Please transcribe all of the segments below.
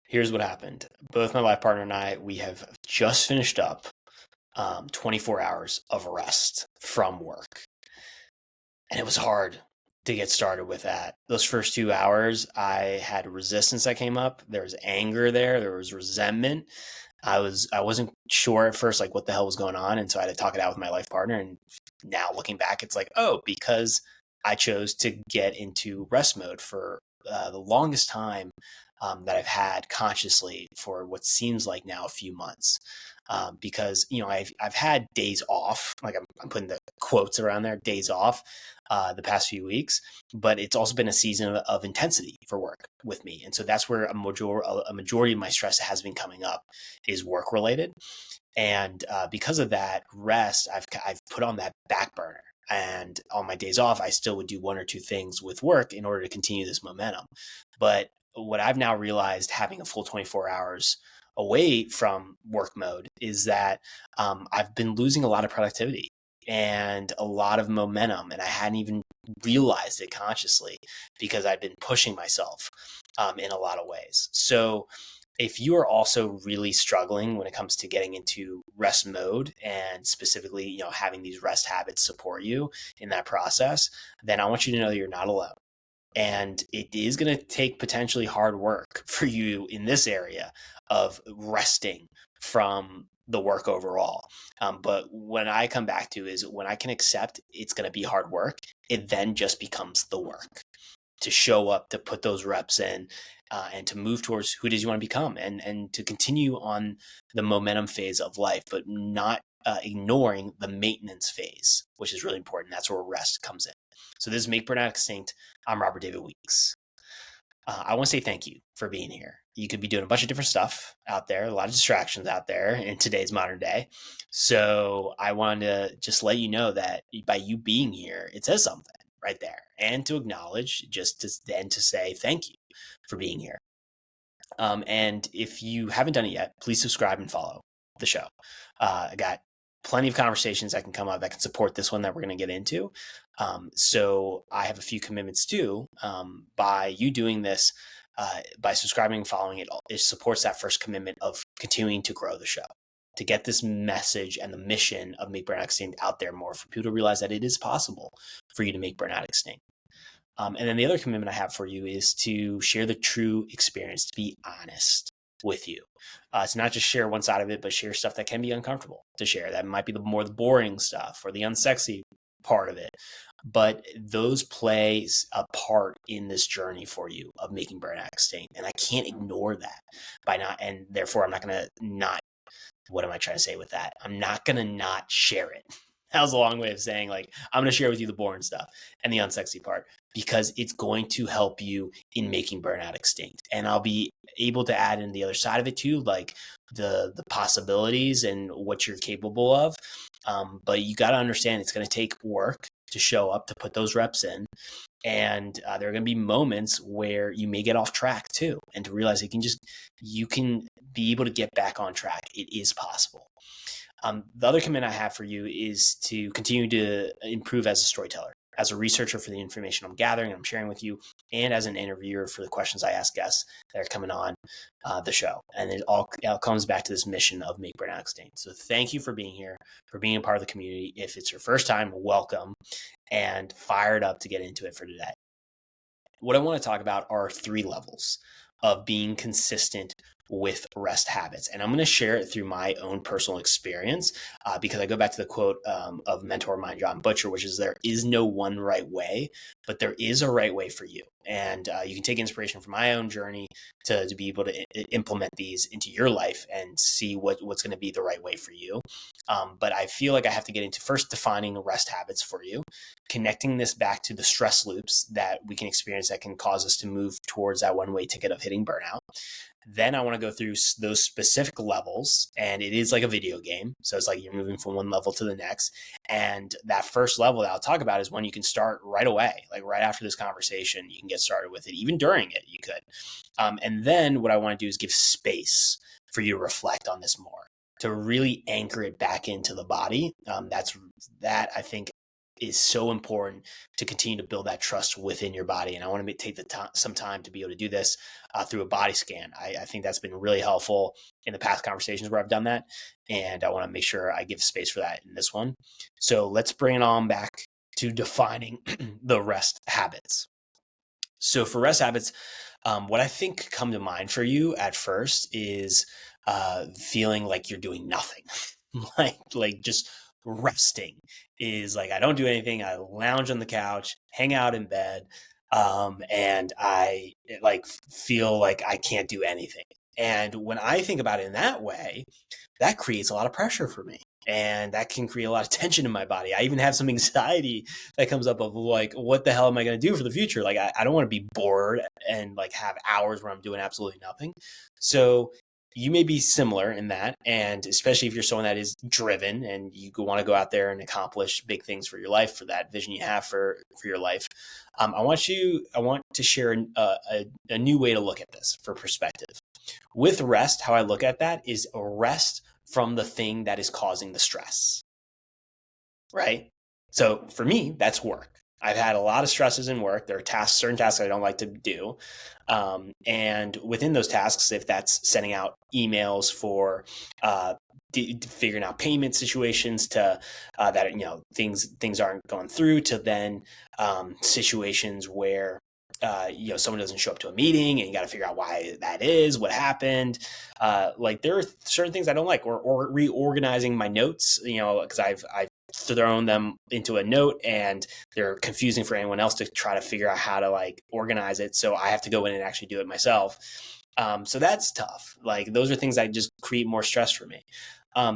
Here's what happened. Both my life partner and I, we have just finished up 24 hours of rest from work. And it was hard to get started with that. Those first 2 hours, I had resistance that came up. There was anger there. There was resentment. I wasn't sure at first, like what the hell was going on. And so I had to talk it out with my life partner. And now looking back, it's like, oh, because I chose to get into rest mode for the longest time that I've had consciously for what seems like now a few months. Because I've had days off, like I'm putting the quotes around there, days off, the past few weeks, but it's also been a season of intensity for work with me, and so that's where a majority of my stress has been coming up is work related, and because of that, rest I've put on that back burner. And on my days off, I still would do one or two things with work in order to continue this momentum. But what I've now realized, having a full 24 hours away from work mode, is that I've been losing a lot of productivity and a lot of momentum. And I hadn't even realized it consciously because I've been pushing myself in a lot of ways. So if you are also really struggling when it comes to getting into rest mode and specifically, having these rest habits support you in that process, then I want you to know that you're not alone. And it is going to take potentially hard work for you in this area of resting from the work overall. But when I come back to is when I can accept it's going to be hard work, it then just becomes the work to show up, to put those reps in, and to move towards who it is you want to become, and to continue on the momentum phase of life, but not ignoring the maintenance phase, which is really important. That's where rest comes in. So this is Make Burnout Extinct. I'm Robert David Weeks. I want to say thank you for being here. You could be doing a bunch of different stuff out there, a lot of distractions out there in today's modern day. So I wanted to just let you know that by you being here, it says something right there, and to acknowledge, just to then to say thank you for being here. And if you haven't done it yet, please subscribe and follow the show. I got plenty of conversations that can come up that can support this one that we're going to get into. So I have a few commitments too. By you doing this, by subscribing and following it, it supports that first commitment of continuing to grow the show, to get this message and the mission of Make Burnout Extinct out there more, for people to realize that it is possible for you to make burnout extinct. And then the other commitment I have for you is to share the true experience, to be honest with you. To not just share one side of it, but share stuff that can be uncomfortable to share. That might be the boring stuff or the unsexy part of it. But those play a part in this journey for you of making burnout extinct. And I can't ignore that and therefore I'm not going to not, what am I trying to say with that? I'm not going to not share it. That was a long way of saying, like, I'm going to share with you the boring stuff and the unsexy part, because it's going to help you in making burnout extinct. And I'll be able to add in the other side of it too, like the possibilities and what you're capable of. But you got to understand it's going to take work to show up, to put those reps in. And there are going to be moments where you may get off track too, and to realize you can be able to get back on track. It is possible. The other commitment I have for you is to continue to improve as a storyteller, as a researcher for the information I'm gathering and I'm sharing with you, and as an interviewer for the questions I ask guests that are coming on the show. And it all comes back to this mission of Make Burnout Extinct. So thank you for being here, for being a part of the community. If it's your first time, welcome, and fired up to get into it for today. What I want to talk about are 3 levels of being consistent with rest habits. And I'm going to share it through my own personal experience, because I go back to the quote of mentor of mine, John Butcher, which is, there is no one right way, but there is a right way for you. And you can take inspiration from my own journey to be able to implement these into your life and see what's going to be the right way for you. But I feel like I have to get into first defining rest habits for you, connecting this back to the stress loops that we can experience that can cause us to move towards that one-way ticket of hitting burnout. Then I want to go through those specific levels, and it is like a video game. So it's like you're moving from one level to the next. And that first level that I'll talk about is one you can start right away, like right after this conversation. You can get started with it. Even during it, you could. And then what I want to do is give space for you to reflect on this more, to really anchor it back into the body. That I think is so important to continue to build that trust within your body. And I want to take some time to be able to do this through a body scan. I think that's been really helpful in the past conversations where I've done that. And I want to make sure I give space for that in this one. So let's bring it on back to defining the rest habits. So for rest habits, what I think come to mind for you at first is feeling like you're doing nothing, like just resting is like I don't do anything. I lounge on the couch, hang out in bed, and I like feel like I can't do anything. And when I think about it in that way, that creates a lot of pressure for me. And that can create a lot of tension in my body. I even have some anxiety that comes up of like, what the hell am I going to do for the future? Like, I don't want to be bored and like have hours where I'm doing absolutely nothing. So you may be similar in that. And especially if you're someone that is driven and you want to go out there and accomplish big things for your life, for that vision you have for your life. I want to share a new way to look at this for perspective. With rest, how I look at that is a rest from the thing that is causing the stress, right? So for me, that's work. I've had a lot of stresses in work. There are certain tasks I don't like to do. And within those tasks, if that's sending out emails for figuring out payment situations to that, things aren't going through, to then situations where someone doesn't show up to a meeting and you got to figure out why that is, what happened. Like there are certain things I don't like, or reorganizing my notes, because I've thrown them into a note and they're confusing for anyone else to try to figure out how to like organize it. So I have to go in and actually do it myself. So that's tough. Like those are things that just create more stress for me.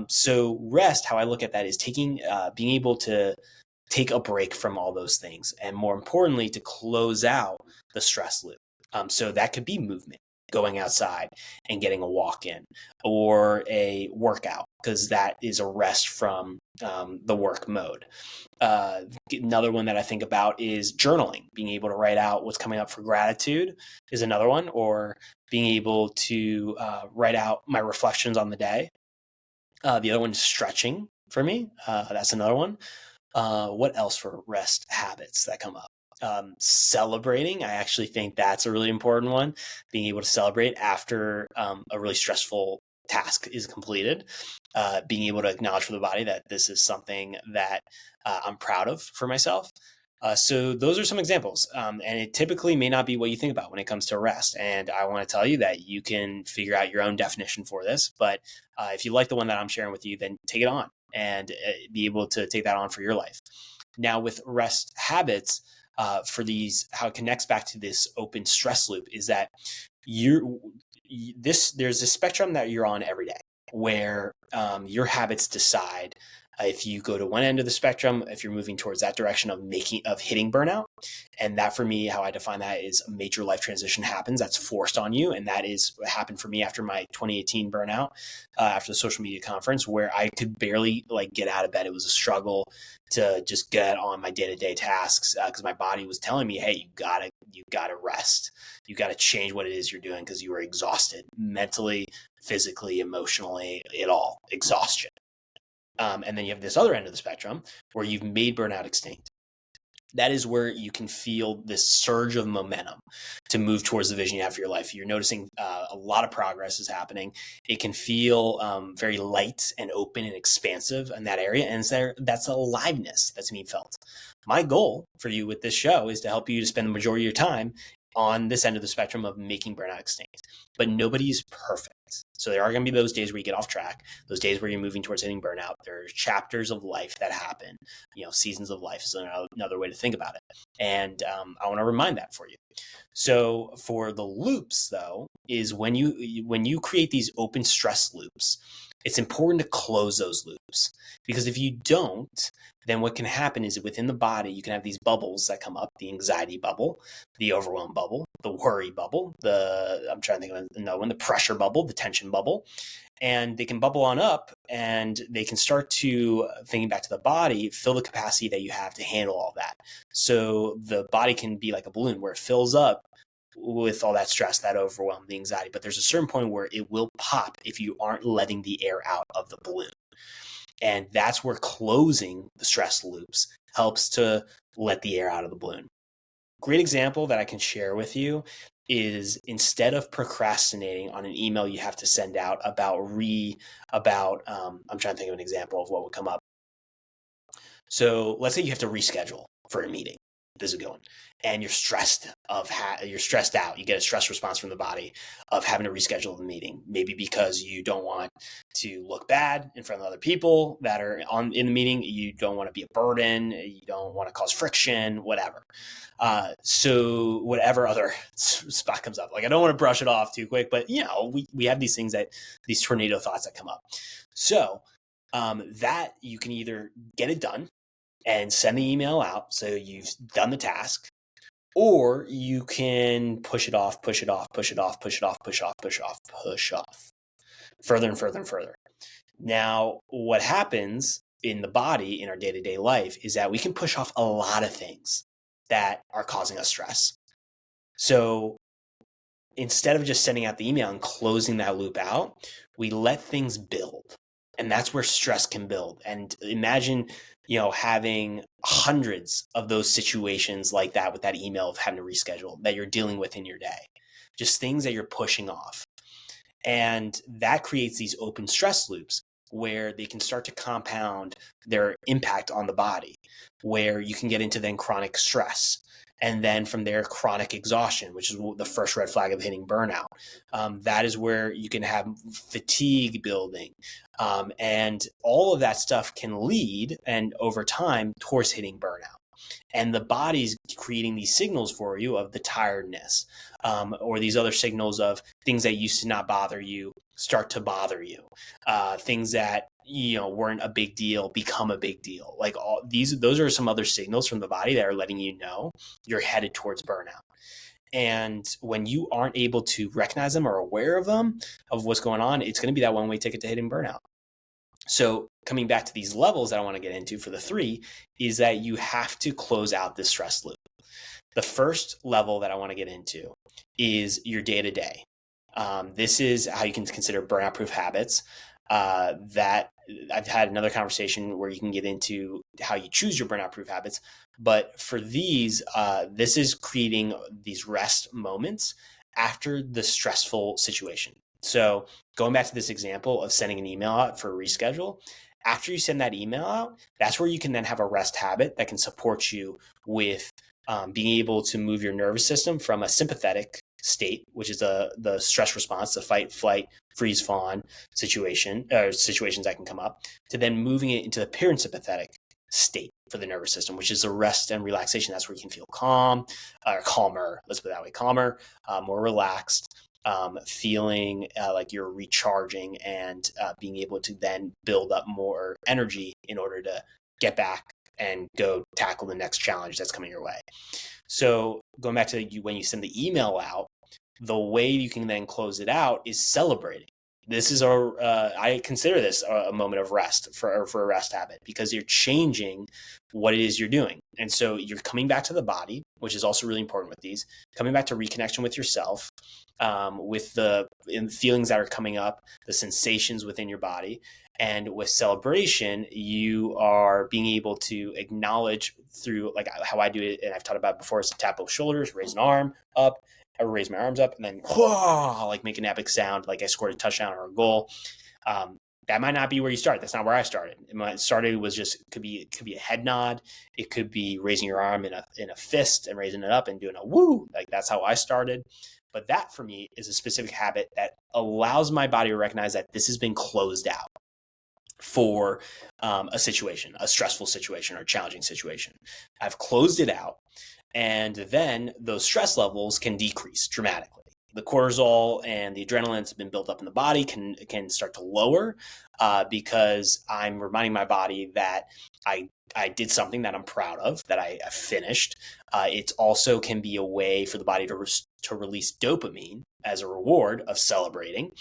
So rest, how I look at that is being able to take a break from all those things. And more importantly, to close out the stress loop. So that could be movement, going outside and getting a walk in, or a workout, because that is a rest from the work mode. Another one that I think about is journaling. Being able to write out what's coming up for gratitude is another one, or being able to write out my reflections on the day. The other one is stretching for me. That's another one. What else for rest habits that come up? Celebrating. I actually think that's a really important one. Being able to celebrate after a really stressful task is completed. Being able to acknowledge for the body that this is something that I'm proud of for myself. So those are some examples. And it typically may not be what you think about when it comes to rest. And I want to tell you that you can figure out your own definition for this. But if you like the one that I'm sharing with you, then take it on and be able to take that on for your life. Now with rest habits, for these, how it connects back to this open stress loop is that there's a spectrum that you're on every day where your habits decide if you go to one end of the spectrum, if you're moving towards that direction of hitting burnout. And that for me, how I define that is a major life transition happens that's forced on you. And that is what happened for me after my 2018 burnout, after the social media conference, where I could barely like get out of bed. It was a struggle to just get on my day-to-day tasks because my body was telling me, hey, you gotta rest. You gotta change what it is you're doing because you were exhausted mentally, physically, emotionally, it all exhaustion. And then you have this other end of the spectrum where you've made burnout extinct. That is where you can feel this surge of momentum to move towards the vision you have for your life. You're noticing a lot of progress is happening. It can feel very light and open and expansive in that area. And that's aliveness that's being felt. My goal for you with this show is to help you to spend the majority of your time on this end of the spectrum of making burnout extinct. But nobody's perfect. So there are going to be those days where you get off track, those days where you're moving towards hitting burnout. There are chapters of life that happen. Seasons of life is another way to think about it. And I want to remind that for you. So for the loops, though, is when you create these open stress loops, it's important to close those loops, because if you don't, then what can happen is within the body, you can have these bubbles that come up: the anxiety bubble, the overwhelm bubble, the worry bubble, I'm trying to think of another one, the pressure bubble, the tension bubble. And they can bubble on up and they can start to, thinking back to the body, fill the capacity that you have to handle all that. So the body can be like a balloon where it fills up with all that stress, that overwhelm, the anxiety. But there's a certain point where it will pop if you aren't letting the air out of the balloon. And that's where closing the stress loops helps to let the air out of the balloon. Great example that I can share with you is instead of procrastinating on an email you have to send out I'm trying to think of an example of what would come up. So let's say you have to reschedule for a meeting. This is a good one. And you're stressed out. You get a stress response from the body of having to reschedule the meeting. Maybe because you don't want to look bad in front of other people that are in the meeting. You don't want to be a burden. You don't want to cause friction, whatever. So whatever other spot comes up, like I don't want to brush it off too quick, but we have these tornado thoughts that come up. So that you can either get it done and send the email out so you've done the task, or you can push it off, further and further and further. Now, what happens in the body in our day-to-day life is that we can push off a lot of things that are causing us stress. So instead of just sending out the email and closing that loop out, we let things build. And that's where stress can build. And imagine, having hundreds of those situations like that with that email of having to reschedule that you're dealing with in your day, just things that you're pushing off. And that creates these open stress loops where they can start to compound their impact on the body, where you can get into then chronic stress. And then from there, chronic exhaustion, which is the first red flag of hitting burnout. That is where you can have fatigue building. And all of that stuff can lead, and over time, towards hitting burnout. And the body's creating these signals for you of the tiredness, or these other signals of things that used to not bother you start to bother you. Things that weren't a big deal become a big deal. Like those are some other signals from the body that are letting you know you're headed towards burnout. And when you aren't able to recognize them or aware of them, of what's going on, it's going to be that one-way ticket to hitting burnout. So coming back to these levels that I want to get into for the 3 is that you have to close out this stress loop. The first level that I want to get into is your day-to-day. This is how you can consider burnout-proof habits. That I've had another conversation where you can get into how you choose your burnout-proof habits. But for these, this is creating these rest moments after the stressful situation. So going back to this example of sending an email out for a reschedule, after you send that email out, that's where you can then have a rest habit that can support you with being able to move your nervous system from a sympathetic state, which is the stress response, the fight, flight, freeze, fawn situations that can come up, to then moving it into the parasympathetic state for the nervous system, which is the rest and relaxation. That's where you can feel calm, or calmer, let's put it that way, calmer, more relaxed, feeling like you're recharging and being able to then build up more energy in order to get back and go tackle the next challenge that's coming your way. So going back to when you send the email out, the way you can then close it out is celebrating. This is I consider this a moment of rest for a rest habit, because you're changing what it is you're doing. And so you're coming back to the body, which is also really important with these, coming back to reconnection with yourself, with the feelings that are coming up, the sensations within your body. And with celebration, you are being able to acknowledge through, like how I do it, and I've talked about it before, is to tap both shoulders, raise an arm up, I raise my arms up, and then like make an epic sound, like I scored a touchdown or a goal. That might not be where you start. That's not where I started. Could be a head nod. It could be raising your arm in a fist and raising it up and doing a woo. Like that's how I started. But that for me is a specific habit that allows my body to recognize that this has been closed out for a situation, a stressful situation or a challenging situation. I've closed it out. And then those stress levels can decrease dramatically. The cortisol and the adrenaline that's been built up in the body can start to lower because I'm reminding my body that I did something that I'm proud of, that I finished. It also can be a way for the body to release dopamine as a reward of celebrating.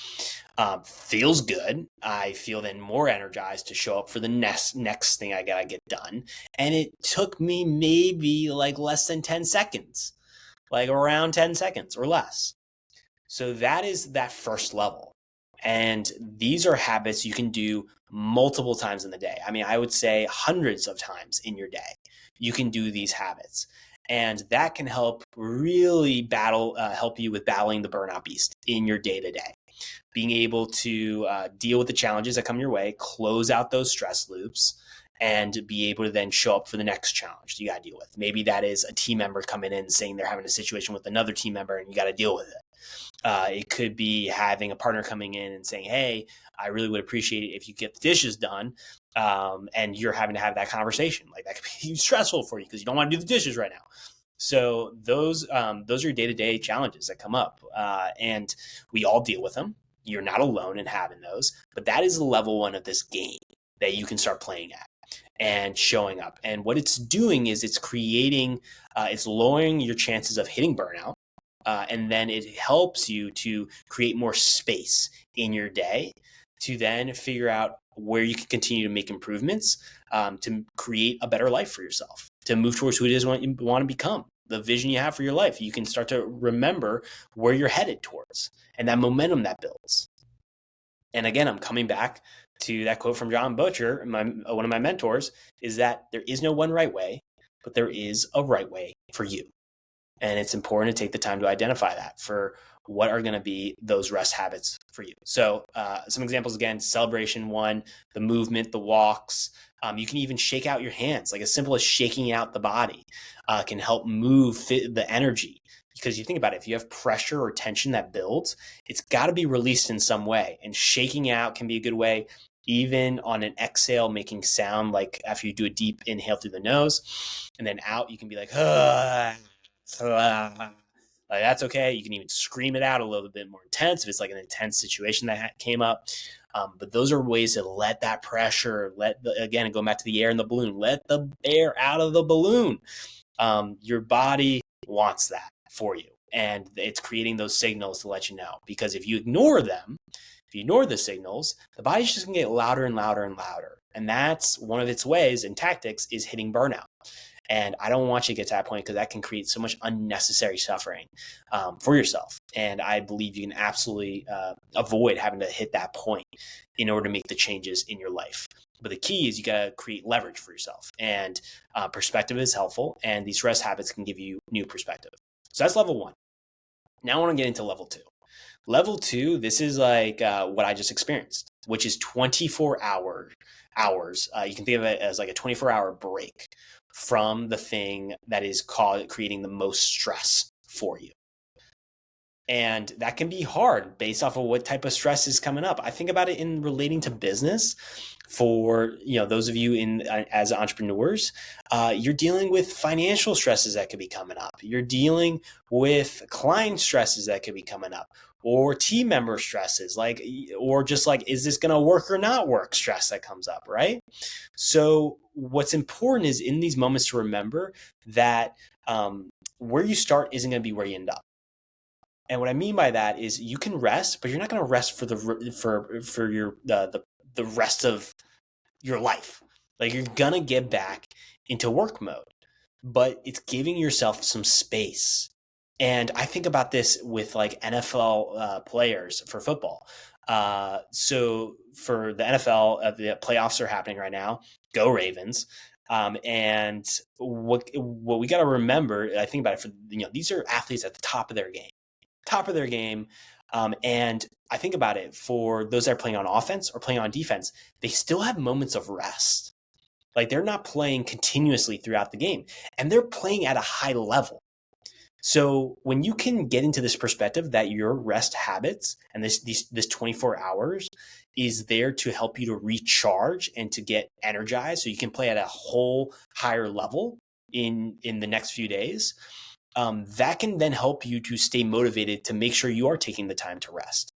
Feels good. I feel then more energized to show up for the next thing I gotta get done. And it took me maybe like less than 10 seconds, like around 10 seconds or less. So that is that first level. And these are habits you can do multiple times in the day. I mean, I would say hundreds of times in your day, you can do these habits. And that can help really help you with battling the burnout beast in your day to day. Being able to deal with the challenges that come your way, close out those stress loops, and be able to then show up for the next challenge you got to deal with. Maybe that is a team member coming in saying they're having a situation with another team member and you got to deal with it. It could be having a partner coming in and saying, hey, I really would appreciate it if you get the dishes done. And you're having to have that conversation. Like that could be stressful for you because you don't want to do the dishes right now. So those are your day-to-day challenges that come up. And we all deal with them. You're not alone in having those. But that is level one of this game that you can start playing at and showing up. And what it's doing is it's lowering your chances of hitting burnout. And then it helps you to create more space in your day to then figure out where you can continue to make improvements to create a better life for yourself, to move towards who it is you want to become, the vision you have for your life. You can start to remember where you're headed towards and that momentum that builds. And again, I'm coming back to that quote from John Butcher, one of my mentors, is that there is no one right way, but there is a right way for you. And it's important to take the time to identify that for what are going to be those rest habits for you. So some examples, again, celebration one, the movement, the walks. You can even shake out your hands, like as simple as shaking out the body can help move the energy. Because you think about it, if you have pressure or tension that builds, it's got to be released in some way. And shaking out can be a good way, even on an exhale, making sound like after you do a deep inhale through the nose and then out, you can be like, like that's okay. You can even scream it out a little bit more intense if it's like an intense situation that came up. But those are ways to let that pressure, again, going back to the air in the balloon, let the air out of the balloon. Your body wants that for you. And it's creating those signals to let you know. Because if you ignore them, if you ignore the signals, the body's just going to get louder and louder and louder. And that's one of its ways and tactics is hitting burnout. And I don't want you to get to that point because that can create so much unnecessary suffering for yourself. And I believe you can absolutely avoid having to hit that point in order to make the changes in your life. But the key is you got to create leverage for yourself. And perspective is helpful. And these rest habits can give you new perspective. So that's level one. Now I want to get into level two. Level two, this is like what I just experienced, which is 24 hours. You can think of it as like a 24-hour break from the thing that is creating the most stress for you. And that can be hard based off of what type of stress is coming up. I think about it in relating to business. For those of you as entrepreneurs, you're dealing with financial stresses that could be coming up. You're dealing with client stresses that could be coming up, or team member stresses, or just like, is this going to work or not work stress that comes up, right? So what's important is in these moments to remember that where you start isn't going to be where you end up. And what I mean by that is you can rest, but you're not going to rest for the rest of your life. Like you're going to get back into work mode, but it's giving yourself some space. And I think about this with like NFL players for football. So for the NFL, the playoffs are happening right now. Go Ravens. And what we got to remember, I think about it these are athletes at the top of their game. And I think about it for those that are playing on offense or playing on defense, they still have moments of rest. Like they're not playing continuously throughout the game and they're playing at a high level. So when you can get into this perspective that your rest habits and this 24 hours is there to help you to recharge and to get energized so you can play at a whole higher level in the next few days, that can then help you to stay motivated to make sure you are taking the time to rest.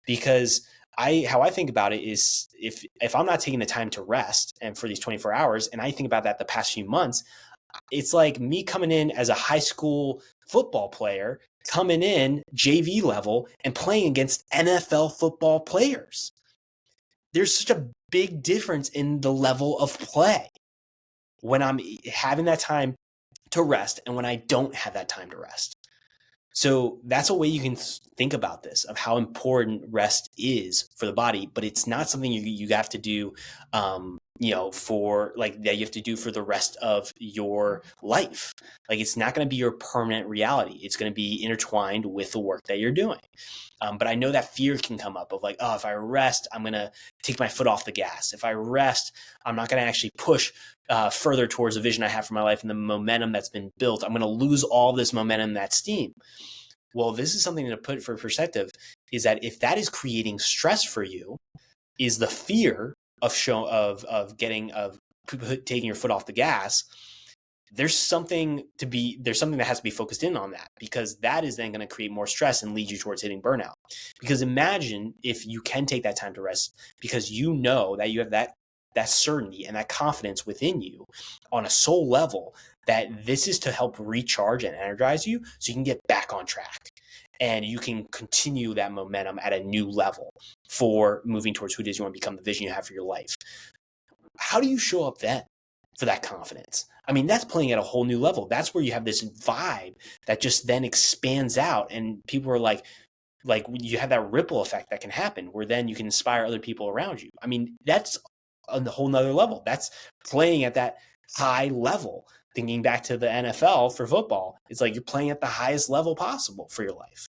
Because how I think about it is if I'm not taking the time to rest and for these 24 hours, and I think about that the past few months, it's like me coming in as a high school football player, coming in JV level and playing against NFL football players. There's such a big difference in the level of play when I'm having that time to rest and when I don't have that time to rest. So that's a way you can think about this, of how important rest is for the body, but it's not something you have to do, for like that you have to do for the rest of your life. Like it's not going to be your permanent reality. It's going to be intertwined with the work that you're doing. But I know that fear can come up of like, oh, if I rest, I'm going to take my foot off the gas. If I rest, I'm not going to actually push further towards the vision I have for my life and the momentum that's been built. I'm going to lose all this momentum, that steam. Well, this is something to put for perspective, is that if that is creating stress for you, is the fear of taking your foot off the gas, there's something that has to be focused in on that, because that is then going to create more stress and lead you towards hitting burnout. Because imagine if you can take that time to rest, because you know that you have that certainty and that confidence within you on a soul level that this is to help recharge and energize you so you can get back on track and you can continue that momentum at a new level for moving towards who it is you want to become, the vision you have for your life. How do you show up then for that confidence? I mean, that's playing at a whole new level. That's where you have this vibe that just then expands out, and people are like you have that ripple effect that can happen where then you can inspire other people around you. I mean, that's on the whole nother level. That's playing at that high level. Thinking back to the NFL for football, it's like you're playing at the highest level possible for your life.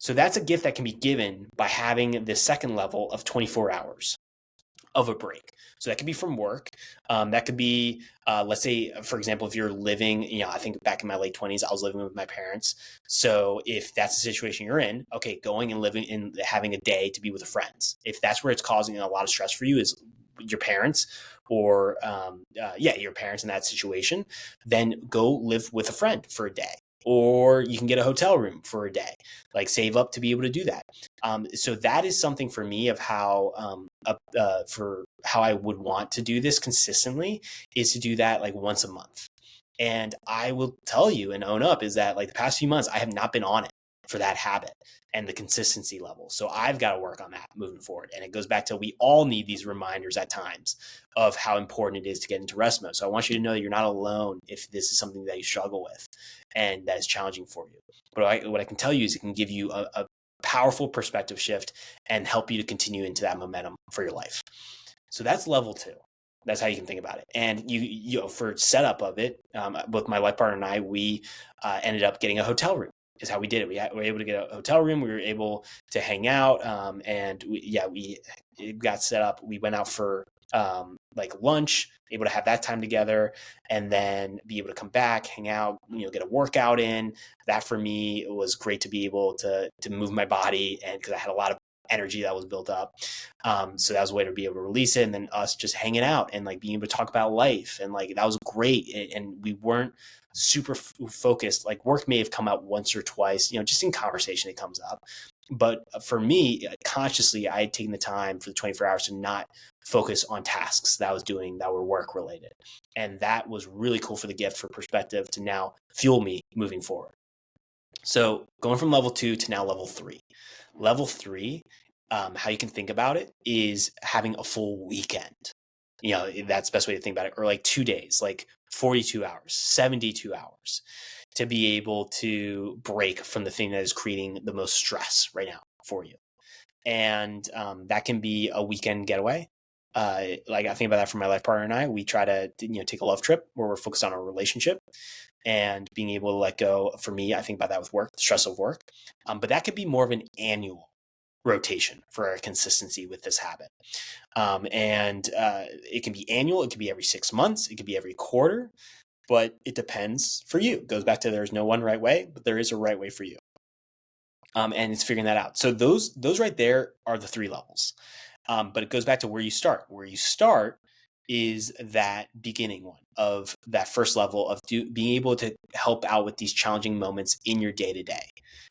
So that's a gift that can be given by having this second level of 24 hours of a break. So that could be from work. That could be, let's say, for example, if you're living, I think back in my late 20s, I was living with my parents. So if that's the situation you're in, okay, going and living and having a day to be with friends. If that's where it's causing a lot of stress for you is your parents or, your parents in that situation, then go live with a friend for a day. Or you can get a hotel room for a day, like save up to be able to do that. So that is something for me of how, for how I would want to do this consistently, is to do that like once a month. And I will tell you and own up is that like the past few months, I have not been on it for that habit and the consistency level. So I've got to work on that moving forward. And it goes back to, we all need these reminders at times of how important it is to get into rest mode. So I want you to know that you're not alone if this is something that you struggle with and that is challenging for you. But what I can tell you is it can give you a powerful perspective shift and help you to continue into that momentum for your life. So that's level 2. That's how you can think about it. And you for setup of it, both my life partner and I, we ended up getting a hotel room. Is how we did it. We were able to get a hotel room. We were able to hang out, and we got set up. We went out for like lunch, able to have that time together, and then be able to come back, hang out, get a workout in. That for me, it was great to be able to move my body, and because I had a lot of energy that was built up. So that was a way to be able to release it. And then us just hanging out and like being able to talk about life. And like, that was great. And we weren't super focused. Like work may have come out once or twice, just in conversation, it comes up. But for me, consciously, I had taken the time for the 24 hours to not focus on tasks that I was doing that were work related. And that was really cool for the gift for perspective to now fuel me moving forward. So going from level 2 to now level 3. Level 3, how you can think about it is having a full weekend. That's the best way to think about it. Or like 2 days, like 42 hours, 72 hours to be able to break from the thing that is creating the most stress right now for you. And that can be a weekend getaway. Like I think about that for my life partner and I, we try to, take a love trip where we're focused on our relationship and being able to let go. For me, I think about that with work, the stress of work. But that could be more of an annual rotation for our consistency with this habit. It can be annual. It could be every 6 months. It could be every quarter, but it depends for you. It goes back to, there's no one right way, but there is a right way for you. And it's figuring that out. So those right there are the 3 levels. But it goes back to where you start. Where you start is that beginning one of that first level of being able to help out with these challenging moments in your day-to-day,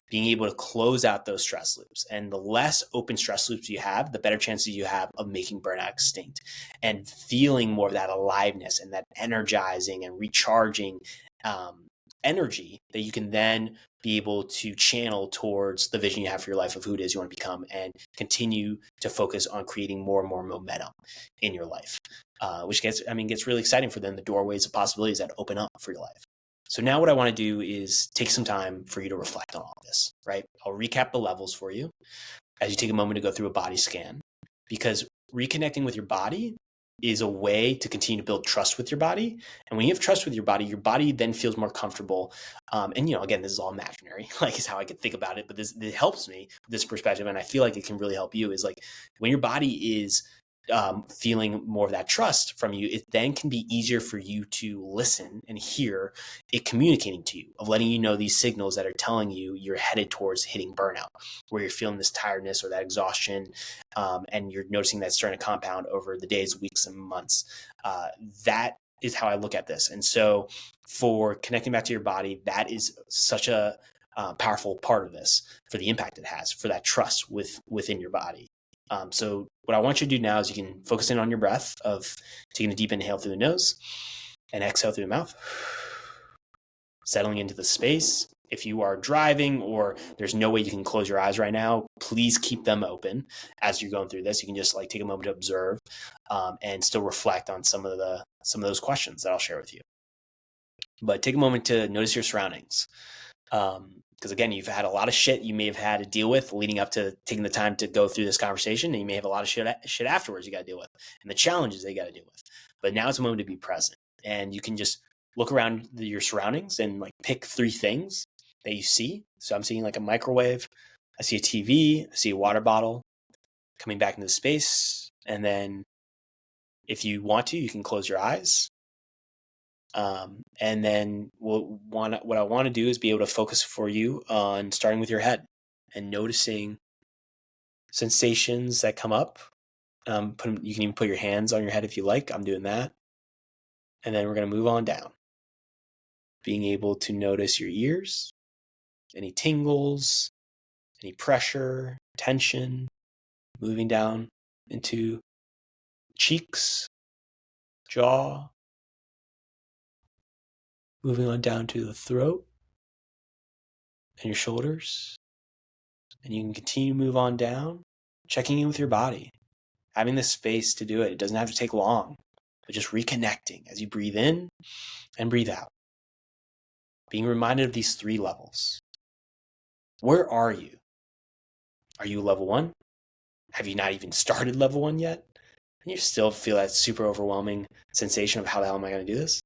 being able to close out those stress loops. And the less open stress loops you have, the better chances you have of making burnout extinct and feeling more of that aliveness and that energizing and recharging energy that you can then be able to channel towards the vision you have for your life of who it is you want to become, and continue to focus on creating more and more momentum in your life, which gets really exciting for then the doorways of possibilities that open up for your life. So now what I want to do is take some time for you to reflect on all this, right? I'll recap the levels for you as you take a moment to go through a body scan, because reconnecting with your body is a way to continue to build trust with your body. And when you have trust with your body then feels more comfortable. And again, this is all imaginary, like is how I could think about it, but it helps me with this perspective. And I feel like it can really help you is like when your body is feeling more of that trust from you, it then can be easier for you to listen and hear it communicating to you, of letting you know these signals that are telling you you're headed towards hitting burnout, where you're feeling this tiredness or that exhaustion, and you're noticing that starting to compound over the days, weeks, and months. That is how I look at this. And so for connecting back to your body, that is such a powerful part of this for the impact it has for that trust within your body. So what I want you to do now is you can focus in on your breath of taking a deep inhale through the nose and exhale through the mouth, settling into the space. If you are driving or there's no way you can close your eyes right now, please keep them open as you're going through this. You can just like take a moment to observe and still reflect on some of those questions that I'll share with you. But take a moment to notice your surroundings. Because again, you've had a lot of shit you may have had to deal with leading up to taking the time to go through this conversation, and you may have a lot of shit afterwards you got to deal with, and the challenges they got to deal with. But now it's a moment to be present, and you can just look around your surroundings and like pick 3 things that you see. So I'm seeing like a microwave, I see a TV, I see a water bottle coming back into the space, and then if you want to, you can close your eyes. And then what I want to do is be able to focus for you on starting with your head and noticing sensations that come up. You can even put your hands on your head if you like. I'm doing that. And then we're going to move on down. Being able to notice your ears, any tingles, any pressure, tension, moving down into cheeks, jaw, moving on down to the throat and your shoulders. And you can continue to move on down, checking in with your body, having the space to do it. It doesn't have to take long, but just reconnecting as you breathe in and breathe out. Being reminded of these 3 levels. Where are you? Are you level 1? Have you not even started level 1 yet? And you still feel that super overwhelming sensation of how the hell am I going to do this?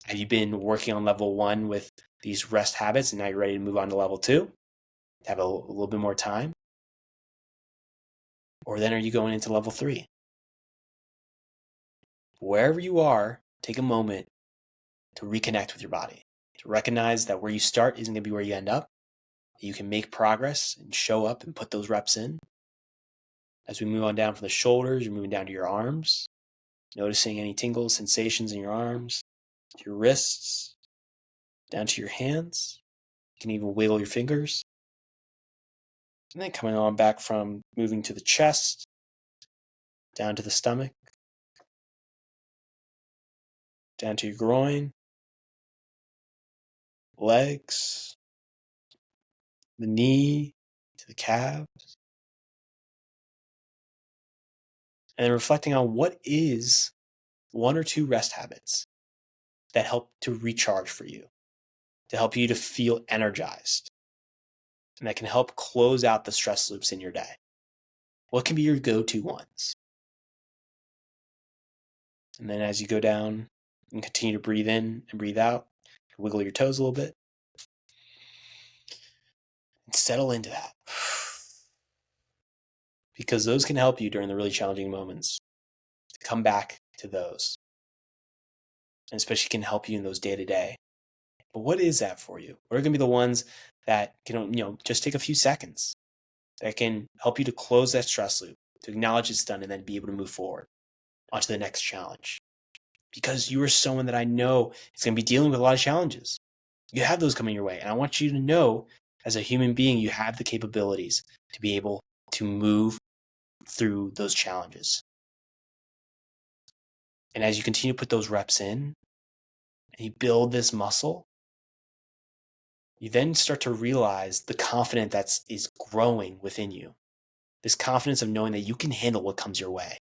Have you been working on level 1 with these rest habits and now you're ready to move on to level 2? Have a little bit more time? Or then are you going into level 3? Wherever you are, take a moment to reconnect with your body, to recognize that where you start isn't going to be where you end up. You can make progress and show up and put those reps in. As we move on down from the shoulders, you're moving down to your arms, noticing any tingles, sensations in your arms, to your wrists, down to your hands. You can even wiggle your fingers. And then coming on back from moving to the chest, down to the stomach, down to your groin, legs, the knee, to the calves. And then reflecting on what is 1 or 2 rest habits that help to recharge for you, to help you to feel energized, and that can help close out the stress loops in your day. What can be your go-to ones? And then as you go down and continue to breathe in and breathe out, wiggle your toes a little bit, and settle into that. Because those can help you during the really challenging moments to come back to those. And especially can help you in those day-to-day. But what is that for you? What are going to be the ones that can, just take a few seconds that can help you to close that stress loop, to acknowledge it's done, and then be able to move forward onto the next challenge? Because you are someone that I know is going to be dealing with a lot of challenges. You have those coming your way. And I want you to know, as a human being, you have the capabilities to be able to move through those challenges. And as you continue to put those reps in, and you build this muscle, you then start to realize the confidence that is growing within you. This confidence of knowing that you can handle what comes your way.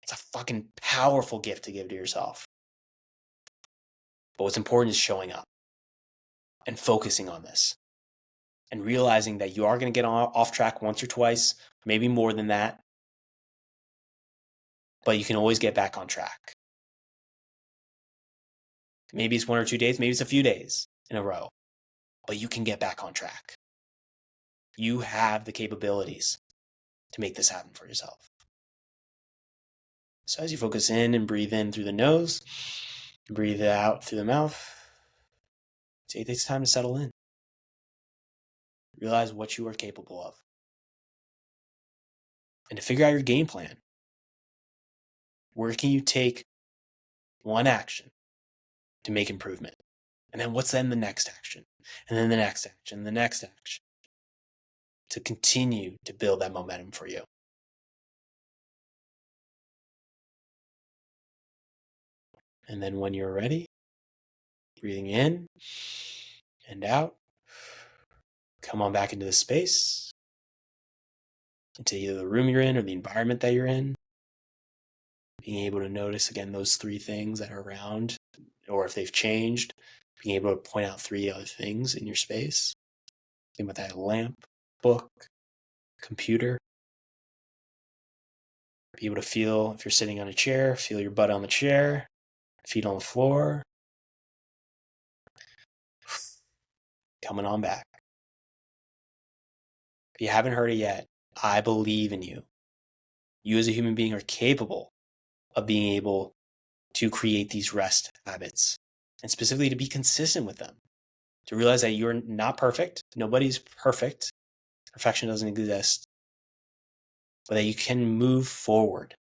It's a fucking powerful gift to give to yourself. But what's important is showing up and focusing on this and realizing that you are going to get off track once or twice, maybe more than that, but you can always get back on track. Maybe it's 1 or 2 days, maybe it's a few days in a row, but you can get back on track. You have the capabilities to make this happen for yourself. So as you focus in and breathe in through the nose, breathe out through the mouth, take this time to settle in. Realize what you are capable of. And to figure out your game plan. Where can you take one action to make improvement? And then what's then the next action? And then the next action, the next action. To continue to build that momentum for you. And then when you're ready, breathing in and out, come on back into the space, into either the room you're in or the environment that you're in. Being able to notice, again, those 3 things that are around, or if they've changed, being able to point out 3 other things in your space. Think about that: lamp, book, computer. Be able to feel, if you're sitting on a chair, feel your butt on the chair, feet on the floor. Coming on back. If you haven't heard it yet, I believe in you. You as a human being are capable of being able to create these rest habits, and specifically to be consistent with them. To realize that you're not perfect. Nobody's perfect. Perfection doesn't exist. But that you can move forward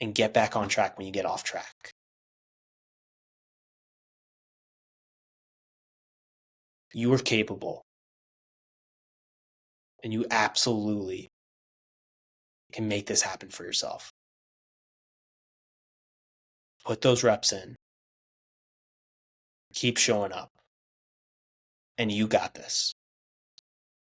and get back on track when you get off track. You are capable. And you absolutely can make this happen for yourself. Put those reps in. Keep showing up. And you got this.